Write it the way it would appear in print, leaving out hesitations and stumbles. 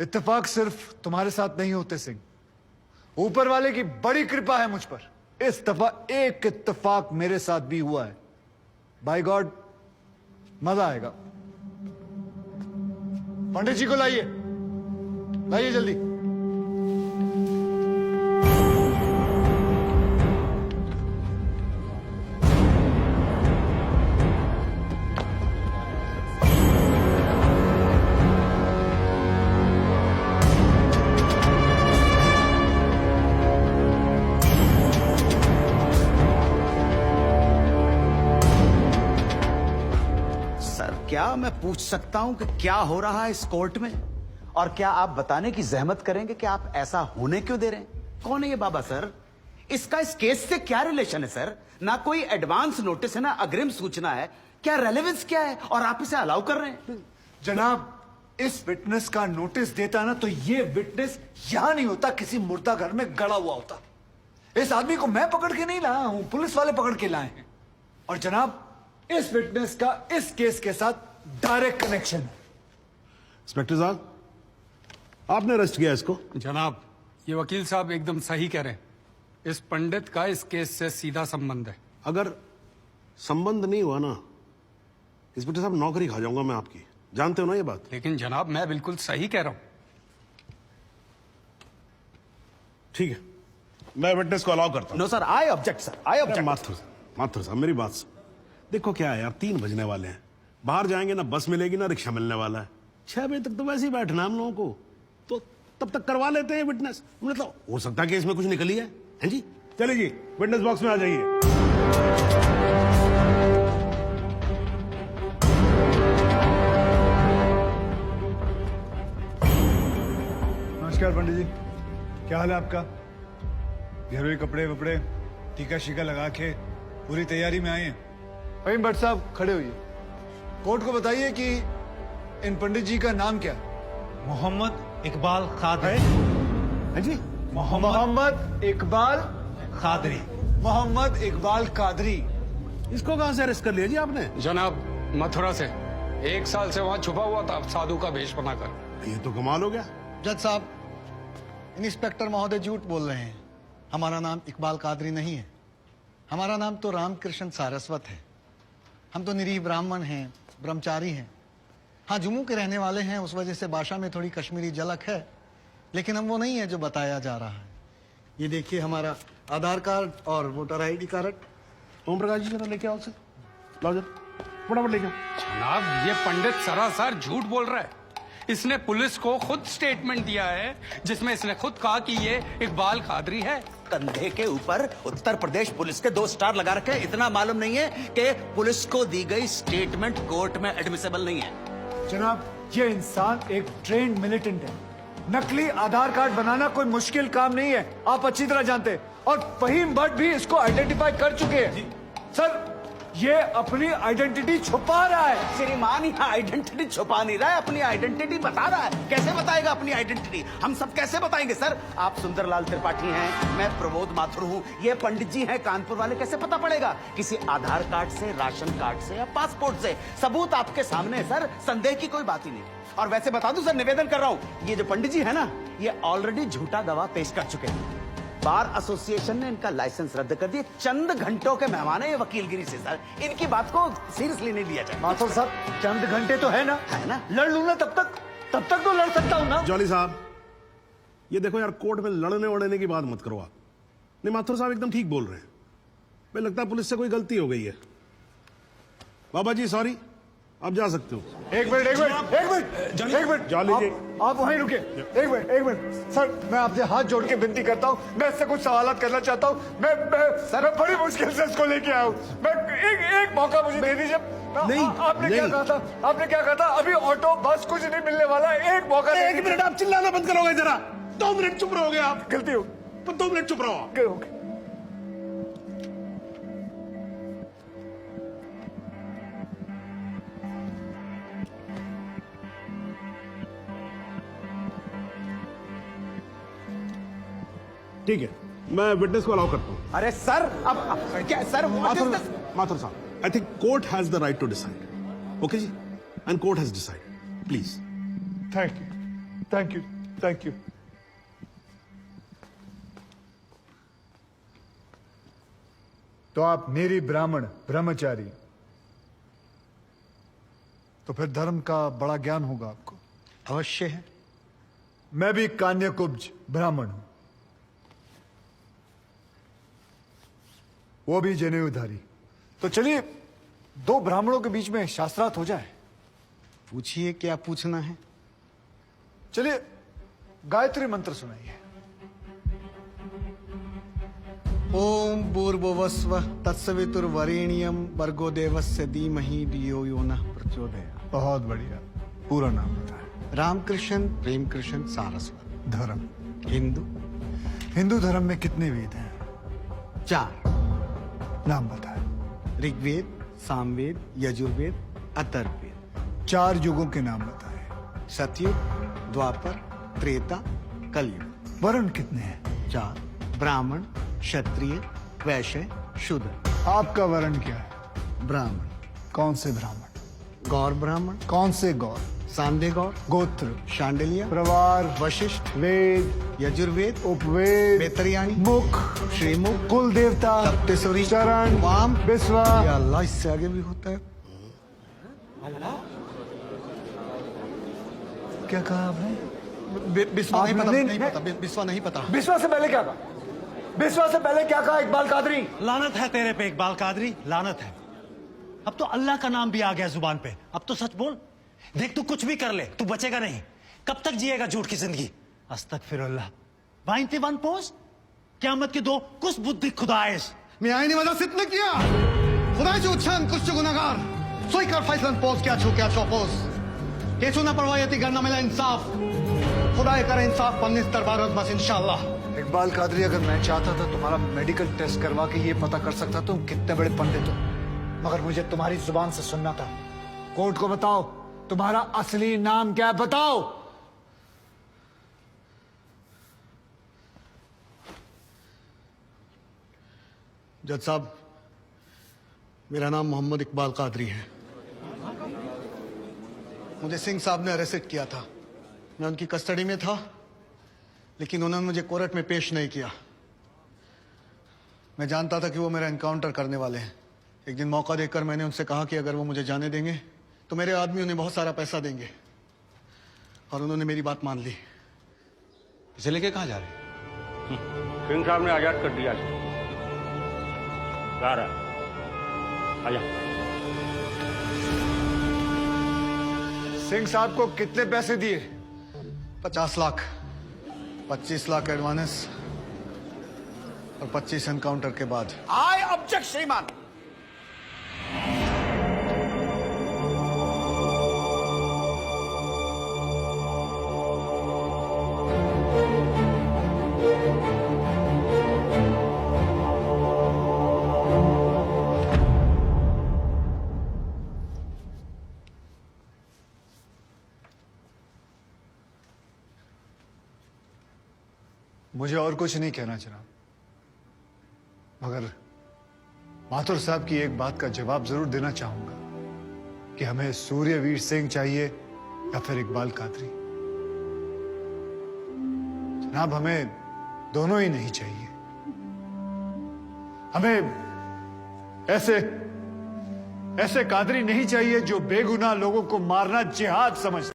इत्तेफाक सिर्फ तुम्हारे साथ नहीं होते सिंह, ऊपर वाले की बड़ी कृपा है मुझ पर। इस दफा एक इत्तेफाक मेरे साथ भी हुआ है। बाय गॉड, मजा आएगा। पंडित जी को लाइए, लाइए जल्दी। क्या मैं पूछ सकता हूं कि क्या हो रहा है इस कोर्ट में? और क्या आप बताने की जहमत करेंगे कि आप ऐसा होने क्यों दे रहे हैं? कौन है ये बाबा सर? इसका इस केस से क्या रिलेशन है सर? ना कोई एडवांस नोटिस है, ना अग्रिम सूचना है। क्या रेलेवेंस क्या है और आप इसे अलाउ कर रहे हैं? जनाब, इस विटनेस का नोटिस देता ना तो ये विटनेस यहां नहीं होता, किसी मुर्दा घर में गड़ा हुआ होता। इस आदमी को मैं पकड़ के नहीं लाया हूं, पुलिस वाले पकड़ के लाए हैं। और जनाब, इस विटनेस का इस केस के साथ डायरेक्ट कनेक्शन है। इंस्पेक्टर साहब, आपने अरेस्ट किया इसको? जनाब, ये वकील साहब एकदम सही कह रहे हैं। इस पंडित का इस केस से सीधा संबंध है। अगर संबंध नहीं हुआ ना, इंस्पेक्टर साहब, नौकरी खा जाऊंगा मैं आपकी। जानते हो ना ये बात? लेकिन जनाब, मैं बिल्कुल सही कह रहा हूं। ठीक है, मैं विटनेस को अलाउ करता हूं। No sir, I object sir, I object. Mathur साहब, मेरी बात सुन। देखो क्या है यार, 3 बजने वाले हैं, बाहर जाएंगे ना बस मिलेगी ना रिक्शा मिलने वाला है। 6 बजे तक तो वैसे ही बैठना हम लोगों को, तो तब तक करवा लेते हैं विटनेस। मतलब हो सकता है कि इसमें कुछ निकली है जी? चलिए जी, विटनेस बॉक्स में आ जाइए। नमस्कार पंडित जी, क्या हाल है आपका? घरेलू कपड़े वपड़े टीका शीका लगा के पूरी तैयारी में आए हैं। भाई भट्ट साहब खड़े होइए। कोर्ट को बताइए कि इन पंडित जी का नाम क्या है? मोहम्मद इकबाल कादरी। है जी? मोहम्मद इकबाल कादरी। मोहम्मद इकबाल कादरी। इसको कहां से अरेस्ट कर लिया जी आपने? जनाब, मथुरा से 1 साल से वहां छुपा हुआ था साधु का भेष बनाकर। ये तो कमाल हो गया। जज साहब, इंस्पेक्टर महोदय झूठ बोल रहे हैं। हमारा नाम इकबाल कादरी नहीं है। हमारा नाम तो रामकृष्ण सारस्वत है। हम तो निरीह ब्राह्मण हैं, ब्रह्मचारी हैं। हाँ, जम्मू के रहने वाले हैं, उस वजह से भाषा में थोड़ी कश्मीरी झलक है, लेकिन हम वो नहीं है जो बताया जा रहा है। ये देखिए हमारा आधार कार्ड और voter ID card. Om Prakash ji, जरा लेके आओ से, लाओ जरा, फटाफट लेके आओ। जनाब, ये पंडित सरासर झूठ बोल रहा है। इसने पुलिस को खुद स्टेटमेंट दिया है जिसमें इसने खुद कहा कि ये इकबाल कादरी है। कंधे के ऊपर उत्तर प्रदेश पुलिस के 2 स्टार लगा रखे हैं। इतना मालूम नहीं है कि पुलिस को दी गई स्टेटमेंट कोर्ट में एडमिसेबल नहीं है। जनाब, ये इंसान एक ट्रेंड मिलिटेंट है। नकली आधार कार्ड बनाना कोई मुश्किल काम नहीं है, आप अच्छी तरह जानते हैं। और फहीम भट्ट भी इसको आइडेंटिफाई कर चुके हैं। सर, ये अपनी आइडेंटिटी छुपा रहा है। श्रीमान यहाँ आइडेंटिटी छुपा नहीं रहा है, अपनी आइडेंटिटी बता रहा है। कैसे बताएगा अपनी आइडेंटिटी? हम सब कैसे बताएंगे सर? आप सुंदरलाल त्रिपाठी हैं, मैं प्रबोध माथुर हूँ, ये पंडित जी हैं कानपुर वाले। कैसे पता पड़ेगा? किसी आधार कार्ड से, राशन कार्ड से या पासपोर्ट से। सबूत आपके सामने है सर, संदेह की कोई बात ही नहीं। और वैसे बता दूं सर, निवेदन कर रहा हूँ, ये जो पंडित जी है ना, ये ऑलरेडी झूठा गवाह पेश कर चुके हैं। बार एसोसिएशन ने इनका लाइसेंस रद्द कर दिया। चंद घंटों के मेहमान है ये वकीलगिरी से सर, इनकी बात को सीरियसली नहीं लिया जाए। माथुर साहब, चंद घंटे तो है ना, लड़ लूं ना तब तक तो लड़ सकता हूं ना। जॉली साहब, ये देखो यार, कोर्ट में लड़ने वड़ने की बात मत करो आप। नहीं, माथुर साहब एकदम ठीक बोल रहे हैं। मुझे लगता है पुलिस से कोई गलती हो गई है। बाबा जी सॉरी, आप जा सकते हो। एक मिनट जॉली जी, आप वहीं रुके। एक मिनट सर, मैं आपसे हाथ जोड़ के विनती करता हूँ, मैं इससे कुछ सवाल करना चाहता हूँ। मैं बड़ी मुश्किल से इसको लेके आया हूँ। मैं एक मौका मुझे दे दीजिए। नहीं, आपने क्या कहा था? अभी ऑटो बस कुछ नहीं मिलने वाला। एक मौका। 1 मिनट आप चिल्लाना बंद करोगे जरा? 2 मिनट चुप रहोगे आप? गलती हो, 2 मिनट चुप रहो। ठीक है, मैं विटनेस को अलाउ करता हूं। अरे सर, अब क्या सर? माथुर साहब, I think court has the right to decide. Okay जी, and court has decided. Please. Thank you. Thank you, thank you. तो आप मेरी ब्राह्मण ब्रह्मचारी, तो फिर धर्म का बड़ा ज्ञान होगा आपको। अवश्य है। मैं भी कान्यकुब्ज ब्राह्मण हूं, वो भी जनेऊधारी। तो चलिए दो ब्राह्मणों के बीच में शास्त्रार्थ हो जाए। पूछिए क्या पूछना है। चलिए गायत्री मंत्र सुनाइए। ओम भूर्भुवस्वः तत्सवितुर्वरेण्यं भर्गो देवस्य धीमहि धियो यो नः प्रचोदयात्। बहुत बढ़िया, पूरा नाम बताएं। रामकृष्ण प्रेमकृष्ण सारस्वत। धर्म, हिंदू। हिंदू धर्म में कितने वेद हैं? 4। नाम बताएं। ऋग्वेद, सामवेद, यजुर्वेद, अथर्ववेद। 4 युगों के नाम बताएं। सतयुग, द्वापर, त्रेता, कलयुग। वर्ण कितने हैं? 4। ब्राह्मण, क्षत्रिय, वैश्य, शूद्र। आपका वर्ण क्या है? ब्राह्मण। कौन से ब्राह्मण? गौर ब्राह्मण। कौन से गौर? सांदे गौर। गोत्र, शांडिलिया, प्रवार, वशिष्ठ, वेद, यजुर्वेद, उपवेद, बेतरियाणी, मुख, श्रीमुख, कुल देवता, सप्तसुरी, चरण, वाम, बिस्वा। या अल्लाह, इससे आगे भी होता है। क्या कहा आपने? बिस्वा नहीं पता, आपने- नहीं पता, बिस्वा नहीं पता। बिस्वा से पहले क्या कहा? बिस्वा से पहले क्या कहा इकबाल कादरी? लानत है तेरे पे इकबाल कादरी, लानत है। अब तो अल्लाह का नाम भी आ गया जुबान पे। अब तो सच बोल। देख तू कुछ भी कर ले, तू बचेगा नहीं। कब तक जिएगा झूठ की जिंदगी? अस्तगफिरुल्लाह। 91 पोस्ट क़यामत की 2 कुछ बुद्धि खुदाइश। मैं आईने वाला सिद्ध किया। खुदाचे उच्छान कुछ गुनाहगार सोई कर फैसलन पोस्ट क्या छू क्या चौपोस के चुना परवायती करना मिला इंसाफ। खुदा करे इंसाफ पन्नीस दरबार बस इंशाअल्लाह। इकबाल कादरी, अगर मैं चाहता था तुम्हारा मेडिकल टेस्ट करवा के ये पता कर सकता तुम कितने बड़े पंडित हो, मगर मुझे तुम्हारी जुबान से सुनना था। कोर्ट को बताओ तुम्हारा असली नाम क्या है, बताओ। जज साहब, मेरा नाम मोहम्मद इकबाल कादरी है। मुझे सिंह साहब ने अरेस्ट किया था। मैं उनकी कस्टडी में था, लेकिन उन्होंने मुझे कोर्ट में पेश नहीं किया। मैं जानता था कि वो मेरा एनकाउंटर करने वाले हैं। एक दिन मौका देकर मैंने उनसे कहा कि अगर वो मुझे जाने देंगे तो मेरे आदमी उन्हें बहुत सारा पैसा देंगे, और उन्होंने मेरी बात मान ली। इसे लेके कहाँ जा रहे हैं? सिंह साहब ने आजाद कर दिया है। जा रहा है, आजा। सिंह साहब को कितने पैसे दिए? 50 लाख, 25 लाख एडवांस और 25 एनकाउंटर के बाद। आई ऑब्जेक्ट श्रीमान। मुझे और कुछ नहीं कहना जनाब, मगर माथुर साहब की एक बात का जवाब जरूर देना चाहूंगा कि हमें सूर्यवीर सिंह चाहिए या फिर इकबाल कादरी। जनाब, हमें दोनों ही नहीं चाहिए। हमें ऐसे कादरी नहीं चाहिए जो बेगुनाह लोगों को मारना जिहाद समझ